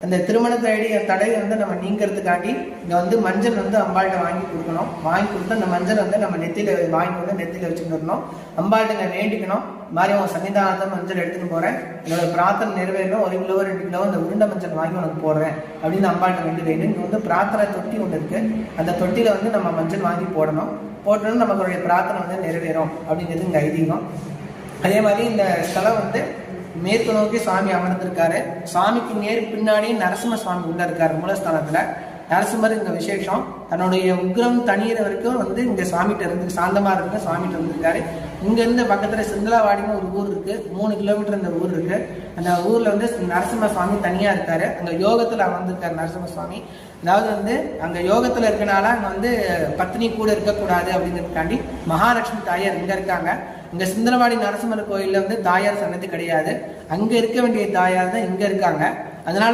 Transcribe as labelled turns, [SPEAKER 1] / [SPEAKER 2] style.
[SPEAKER 1] அந்த திருமண தடை நம்ம நீங்கிறதுக்காண்டி இங்கே மஞ்சள் அம்பாள்கிட்ட வாங்கி கொடுக்கணும். வாங்கி கொடுத்து அந்த மஞ்சள் நம்ம நெத்தியில் வாங்கி கொண்டு நெத்தியில் வச்சுட்டு வரணும். அம்பாள்கிட்ட வேண்டிக்கணும், மாதிரி உன் சன்னிதானத்தை மஞ்சள் எடுத்துன்னு போகிறேன், என்னோட பிரார்த்தனை நிறைவேறணும், 1 கிலோ 2 கிலோ அந்த உருண்டை மஞ்சள் வாங்கி உனக்கு போடுறேன் அப்படின்னு அம்பாள்கிட்ட வேண்டிக்கிறேன். இங்கே பிரார்த்தனை தொட்டி ஒன்று இருக்குது. அந்த தொட்டியில் நம்ம மஞ்சள் வாங்கி போடணும். போட்டோன்னு நம்மளுடைய பிரார்த்தனை நிறைவேறும் அப்படிங்கிறது இங்கே ஐதீகம். அதே மாதிரி இந்த ஸ்தலம் மேற்கு நோக்கி சுவாமி அமர்ந்திருக்காரு. சுவாமிக்கு நேர் பின்னாடி நரசிம்ம சுவாமி உள்ள இருக்காரு. மூலஸ்தானத்துல நரசிம்மர் இங்க விசேஷம். தன்னுடைய உக்ரம் தனியிற வரைக்கும் இங்க சுவாமிகிட்ட இருந்து சாந்தமா இருக்கு சுவாமிகிட்ட இருந்திருக்காரு. இங்க இருந்து பக்கத்துல சிந்தலாவாடின்னு ஒரு ஊர் இருக்கு. 3 கிலோமீட்டர் இந்த ஊர் இருக்கு. அந்த ஊர்ல நரசிம்ம சுவாமி தனியா இருக்காரு. அங்க யோகத்துல அமர்ந்திருக்காரு நரசிம்ம சுவாமி. அதாவது அங்க யோகத்துல இருக்கனால அங்க பத்னி கூட இருக்கக்கூடாது அப்படிங்கிறதுக்காண்டி மகாலட்சுமி தாயார் இங்க இருக்காங்க. இங்க சிந்தலவாடி நரசிம்மர் கோயில்ல தாயார் சன்னதி கிடையாது. அங்க இருக்க வேண்டிய தாயார் தான் இங்க இருக்காங்க. அதனால